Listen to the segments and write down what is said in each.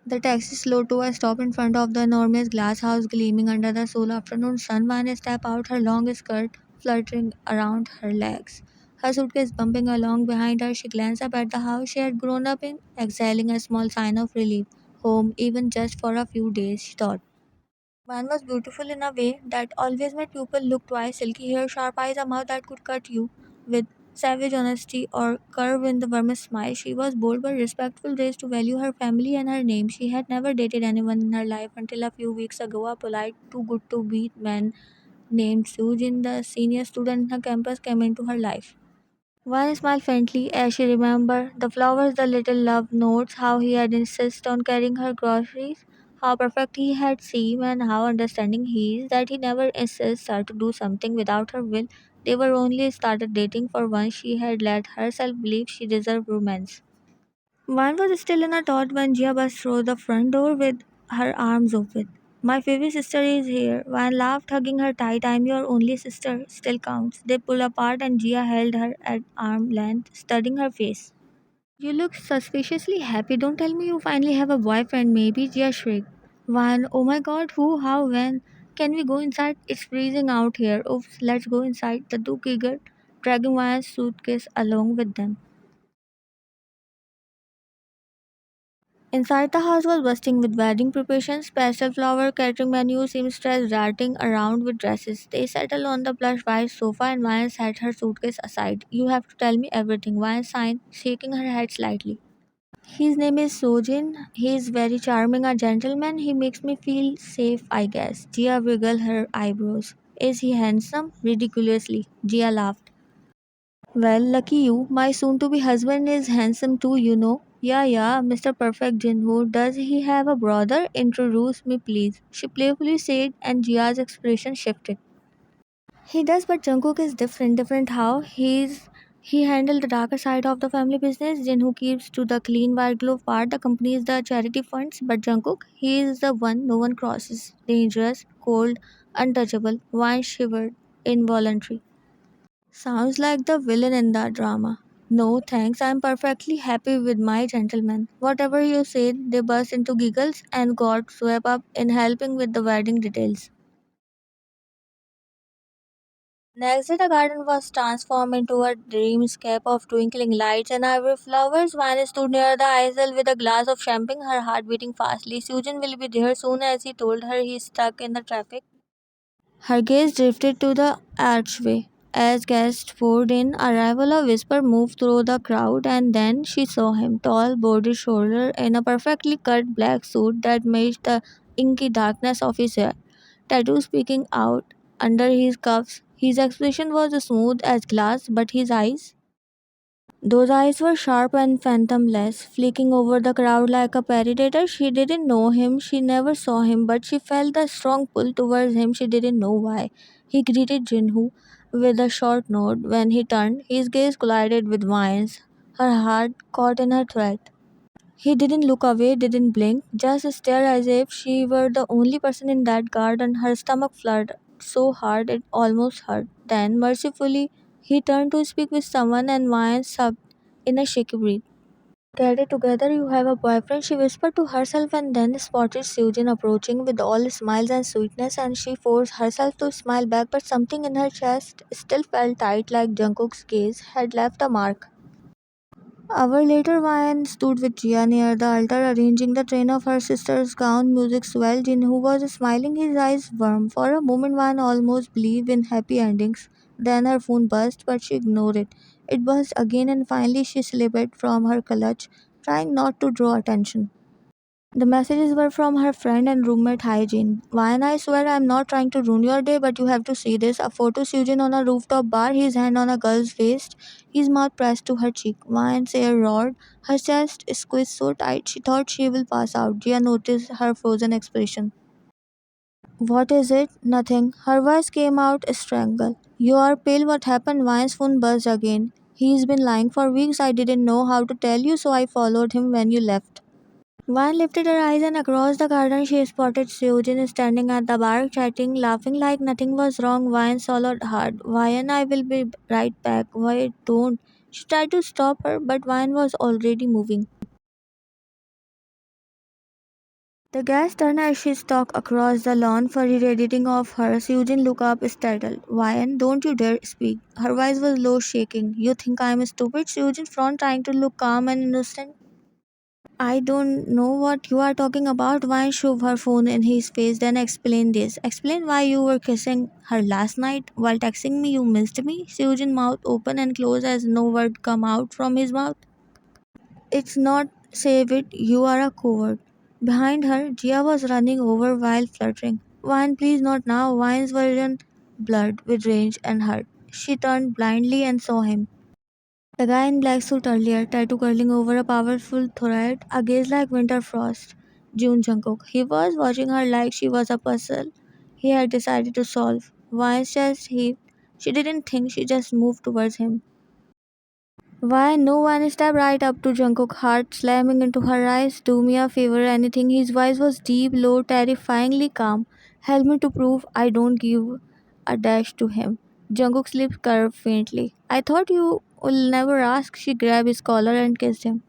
The taxi slowed to a stop in front of the enormous glass house gleaming under the sole afternoon sun. Vanya stepped out, her long skirt fluttering around her legs. Her suitcase bumping along behind her, she glanced up at the house she had grown up in, exhaling a small sign of relief. Home, even just for a few days, she thought. One was beautiful in a way that always made people look twice. Silky hair, sharp eyes, a mouth that could cut you with savage honesty or curve in the warmest smile. She was bold but respectful, raised to value her family and her name. She had never dated anyone in her life until a few weeks ago. A polite, too good to be man named Sujin, the senior student in her campus, came into her life. One smiled faintly as she remembered the flowers, the little love notes, how he had insisted on carrying her groceries, how perfect he had seemed, and how understanding he is that he never insists her to do something without her will. They were only started dating for once she had let herself believe she deserved romance. One was still in a thought when Jia burst through the front door with her arms open. My favorite sister is here. Van laughed, hugging her tight. I'm your only sister. Still counts. They pulled apart and Jia held her at arm length, studying her face. You look suspiciously happy. Don't tell me you finally have a boyfriend, maybe, Jia shrieked. Van, oh my god, who, how, when? Can we go inside? It's freezing out here. Oops, let's go inside. The two giggled, dragging Van's suitcase along with them. Inside the house was bursting with wedding preparations, pastel flower catering menus, seamstress darting around with dresses. They settled on the plush white sofa and Maya set her suitcase aside. You have to tell me everything, Maya sighed, shaking her head slightly. His name is Sojin. He is very charming, a gentleman. He makes me feel safe, I guess. Gia wiggled her eyebrows. Is he handsome? Ridiculously. Gia laughed. Well, lucky you. My soon to be husband is handsome too, you know. Yeah, Mr. Perfect Jinwoo. Does he have a brother? Introduce me, please. She playfully said, and Jia's expression shifted. He does, but Jungkook is different. Different how? He handled the darker side of the family business. Jinwoo keeps to the clean white glove part. The company is the charity funds. But Jungkook, he is the one no one crosses. Dangerous, cold, untouchable. One shivered, involuntary. Sounds like the villain in the drama. No, thanks. I'm perfectly happy with my gentleman. Whatever you said, they burst into giggles and got swept up in helping with the wedding details. Next day, the garden was transformed into a dreamscape of twinkling lights and ivory flowers. Vanya stood near the easel with a glass of champagne, her heart beating fastly. Susan will be there soon, as he told her he's stuck in the traffic. Her gaze drifted to the archway. As guests poured in, arrival a whisper moved through the crowd, and then she saw him, tall, broad shouldered, in a perfectly cut black suit that matched the inky darkness of his hair. Tattoos peeking out under his cuffs. His expression was smooth as glass, but his eyes, those eyes were sharp and phantomless, flicking over the crowd like a predator. She didn't know him, she never saw him, but she felt a strong pull towards him. She didn't know why. He greeted Jinhu with a short nod. When he turned, his gaze collided with Vine's, her heart caught in her throat. He didn't look away, didn't blink, just stared as if she were the only person in that garden. Her stomach fluttered so hard it almost hurt. Then, mercifully, he turned to speak with someone and Maya sobbed in a shaky breath. Get it together, you have a boyfriend, she whispered to herself and then spotted Susan approaching with all smiles and sweetness, and she forced herself to smile back, but something in her chest still felt tight like Jungkook's gaze had left a mark. Hour later, Vian stood with Jia near the altar, arranging the train of her sister's gown. Music swelled in, who was smiling, his eyes warm. For a moment, Vian almost believed in happy endings. Then her phone buzzed, but she ignored it. It buzzed again, and finally she slipped from her clutch, trying not to draw attention. The messages were from her friend and roommate Hygiene. Wine, I swear I'm not trying to ruin your day, but you have to see this. A photo Susan on a rooftop bar, his hand on a girl's waist, his mouth pressed to her cheek. Wine's air roared, her chest squeezed so tight she thought she will pass out. Gia noticed her frozen expression. What is it? Nothing. Her voice came out strangled. You are pale. What happened? Wine's phone buzzed again. He's been lying for weeks. I didn't know how to tell you, so I followed him when you left. Van lifted her eyes and across the garden she spotted Susan standing at the bar, chatting, laughing like nothing was wrong. Vine swallowed hard. Vine, I will be right back. Why don't? She tried to stop her, but Vine was already moving. The gas turned as she stalked across the lawn, furry editing of her. Eugene looked up, startled. Ryan, don't you dare speak. Her voice was low, shaking. You think I'm stupid? Eugene's front, trying to look calm and innocent. I don't know what you are talking about. Ryan shoved her phone in his face, then explain this. Explain why you were kissing her last night while texting me you missed me. Eugene's mouth open and closed as no word come out from his mouth. It's not save it, you are a coward. Behind her, Gia was running over while fluttering. Wine, please not now. Wine's version blurred with rage and hurt. She turned blindly and saw him. The guy in black suit earlier, tattoo curling over a powerful forehead, a gaze like winter frost. Jungkook. He was watching her like she was a puzzle he had decided to solve. Wine's chest heaved. She didn't think, she just moved towards him. Why no one stepped right up to Jungkook, heart slamming into her eyes. Do me a favor, anything. His voice was deep, low, terrifyingly calm. Help me to prove I don't give a dash to him. Jungkook's lips curved faintly. I thought you will never ask. She grabbed his collar and kissed him.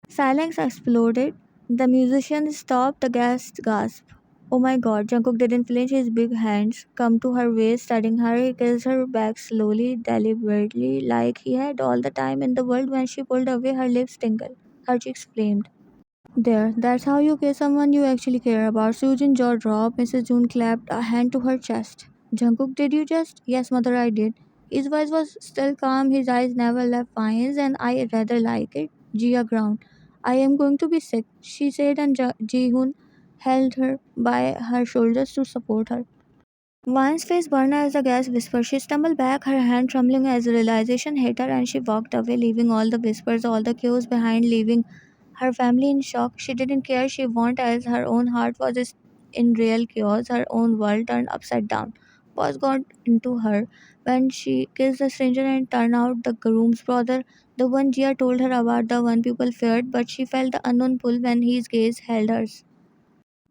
Silence exploded. The musician stopped, the guest gasped. Oh my god, Jungkook didn't flinch, his big hands come to her waist, studying her. He kissed her back slowly, deliberately, like he had all the time in the world. When she pulled away, her lips tingled. Her cheeks flamed. There, that's how you kiss someone you actually care about. Susan's jaw dropped. Mrs. June clapped a hand to her chest. Jungkook, did you just? Yes, mother, I did. His voice was still calm, his eyes never left Vian's, and I rather like it. Gia ground. I am going to be sick, she said, and Ji-hoon held her by her shoulders to support her. Vian's face burned as the gas whispered. She stumbled back, her hand trembling as realization hit her, and she walked away, leaving all the whispers, all the chaos behind, leaving her family in shock. She didn't care. She wanted as her own heart was in real chaos. Her own world turned upside down. Was got into her when she kissed the stranger and turned out the groom's brother, the one Gia told her about, the one people feared, but she felt the unknown pull when his gaze held hers.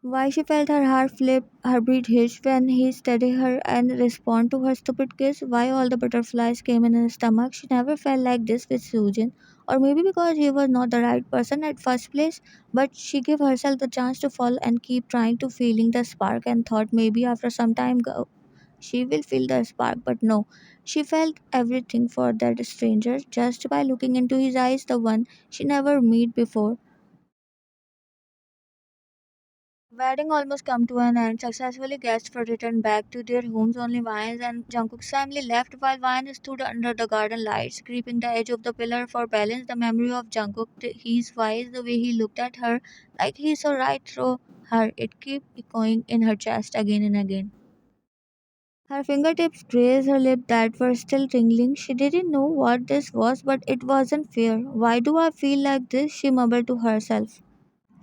Why she felt her heart flip, her breath hitch when he steadied her and responded to her stupid kiss. Why all the butterflies came in her stomach. She never felt like this with Susan. Or maybe because he was not the right person at first place. But she gave herself the chance to fall and keep trying to feeling the spark and thought maybe after some time go she will feel the spark. But no. She felt everything for that stranger just by looking into his eyes, the one she never met before. Wedding almost come to an end. Successfully, guests were returned back to their homes. Only Vines and Jungkook's family left while Vine stood under the garden lights, gripping the edge of the pillar for balance. The memory of Jungkook, his voice, the way he looked at her, like he saw right through her, it kept echoing in her chest again and again. Her fingertips grazed her lip that were still tingling. She didn't know what this was, but it wasn't fair. Why do I feel like this? She mumbled to herself.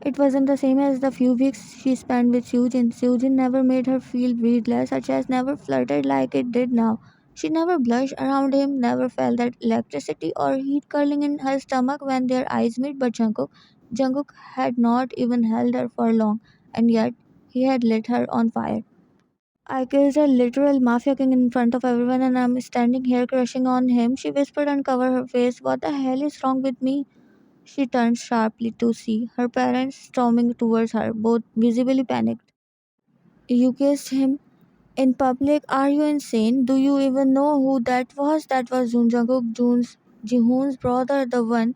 It wasn't the same as the few weeks she spent with Sujin. Sujin never made her feel breathless. Her chest never fluttered like it did now. She never blushed around him, never felt that electricity or heat curling in her stomach when their eyes met. But Jungkook had not even held her for long, and yet he had lit her on fire. I kissed a literal mafia king in front of everyone, and I'm standing here crushing on him. She whispered and covered her face. What the hell is wrong with me? She turned sharply to see her parents storming towards her, both visibly panicked. You kissed him in public? Are you insane? Do you even know who that was? That was Jung Jungkook, Jihoon's brother, the one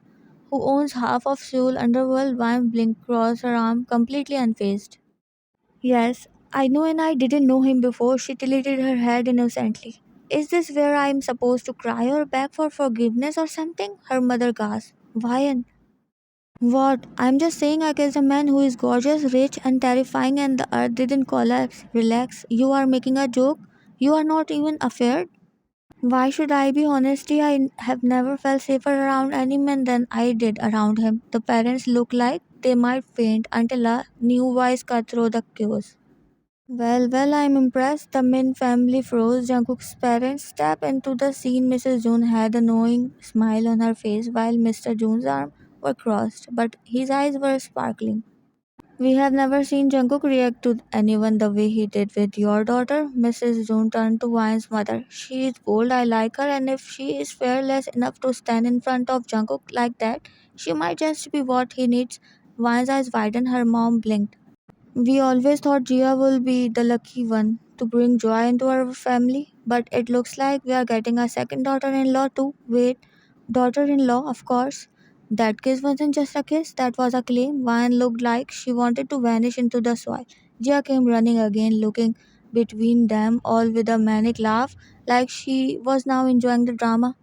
who owns half of Seoul Underworld. Wang blinked across her arm, completely unfazed. Yes, I know, and I didn't know him before. She tilted her head innocently. Is this where I am supposed to cry or beg for forgiveness or something? Her mother gasped. Why? What? I'm just saying I kissed a man who is gorgeous, rich, and terrifying, and the earth didn't collapse. Relax. You are making a joke. You are not even afraid. Why should I be? Honestly, I have never felt safer around any man than I did around him. The parents looked like they might faint until a new voice cut through the chaos. Well, I'm impressed. The Min family froze. Jungkook's parents stepped into the scene. Mrs. June had a knowing smile on her face while Mr. June's arms were crossed, but his eyes were sparkling. We have never seen Jungkook react to anyone the way he did with your daughter. Mrs. June turned to Vine's mother. She is bold, I like her, and if she is fearless enough to stand in front of Jungkook like that, she might just be what he needs. Vine's eyes widened, her mom blinked. We always thought Jia will be the lucky one to bring joy into our family, but it looks like we are getting a second daughter in law too. Wait, daughter in law, of course. That kiss wasn't just a kiss, that was a claim. Vine looked like she wanted to vanish into the soil. Jia came running again, looking between them all with a manic laugh, like she was now enjoying the drama.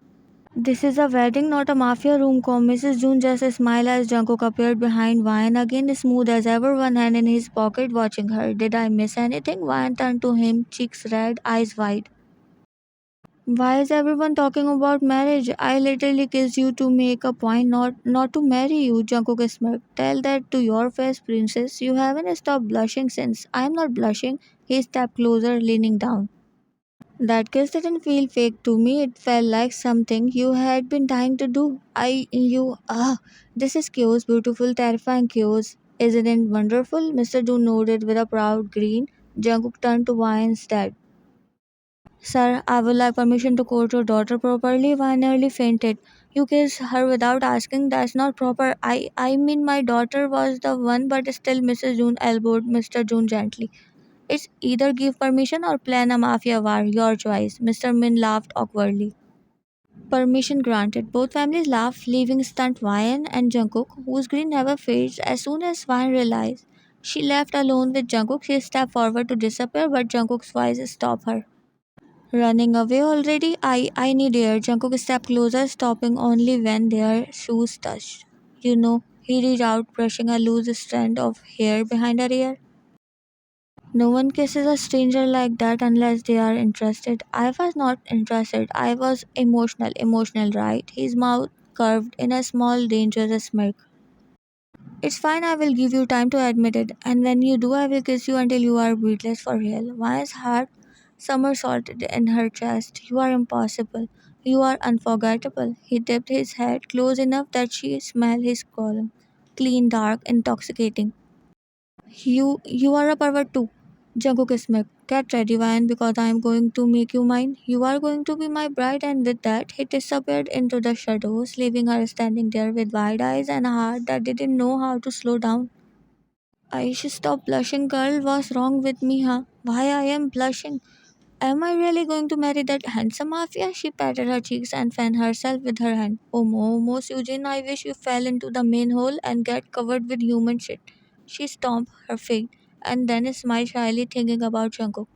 This is a wedding, not a mafia room com. Mrs. June just smiled as Jungkook appeared behind Ryan, again smooth as ever, one hand in his pocket watching her. Did I miss anything? Ryan turned to him, cheeks red, eyes wide. Why is everyone talking about marriage? I literally kissed you to make a point, not to marry you, Jungkook smirked. Tell that to your face, princess. You haven't stopped blushing since. I'm not blushing. He stepped closer, leaning down. That kiss didn't feel fake to me. It felt like something you had been dying to do. This is chaos, beautiful, terrifying chaos. Isn't it wonderful? Mr. Du nodded with a proud grin. Jungkook turned to Wine instead. Sir, I would like permission to court your daughter properly. Wine nearly fainted. You kissed her without asking. That's not proper. I mean, my daughter was the one, but still, Mrs. June elbowed Mr. June gently. It's either give permission or plan a mafia war, your choice. Mr. Min laughed awkwardly. Permission granted. Both families laughed, leaving stunned Ryan and Jungkook, whose grin never fades. As soon as Ryan realized she left alone with Jungkook, she stepped forward to disappear, but Jungkook's voice stopped her. Running away already? I need air. Jungkook stepped closer, stopping only when their shoes touched. He reached out, brushing a loose strand of hair behind her ear. No one kisses a stranger like that unless they are interested. I was not interested. I was emotional. Emotional, right? His mouth curved in a small, dangerous smirk. It's fine, I will give you time to admit it. And when you do, I will kiss you until you are breathless for real. Maya's heart somersaulted in her chest. You are impossible. You are unforgettable. He dipped his head close enough that she smelled his column. Clean, dark, intoxicating. You are a pervert too. Jungkook smirked. Get ready, Ryan, because I am going to make you mine. You are going to be my bride, and with that, he disappeared into the shadows, leaving her standing there with wide eyes and a heart that didn't know how to slow down. I should stop blushing, girl. What's wrong with me, huh? Why I am blushing? Am I really going to marry that handsome mafia? She patted her cheeks and fanned herself with her hand. Most Eugene, I wish you fell into the main hole and get covered with human shit. She stomped her feet and then smiled shyly, thinking about Jungkook.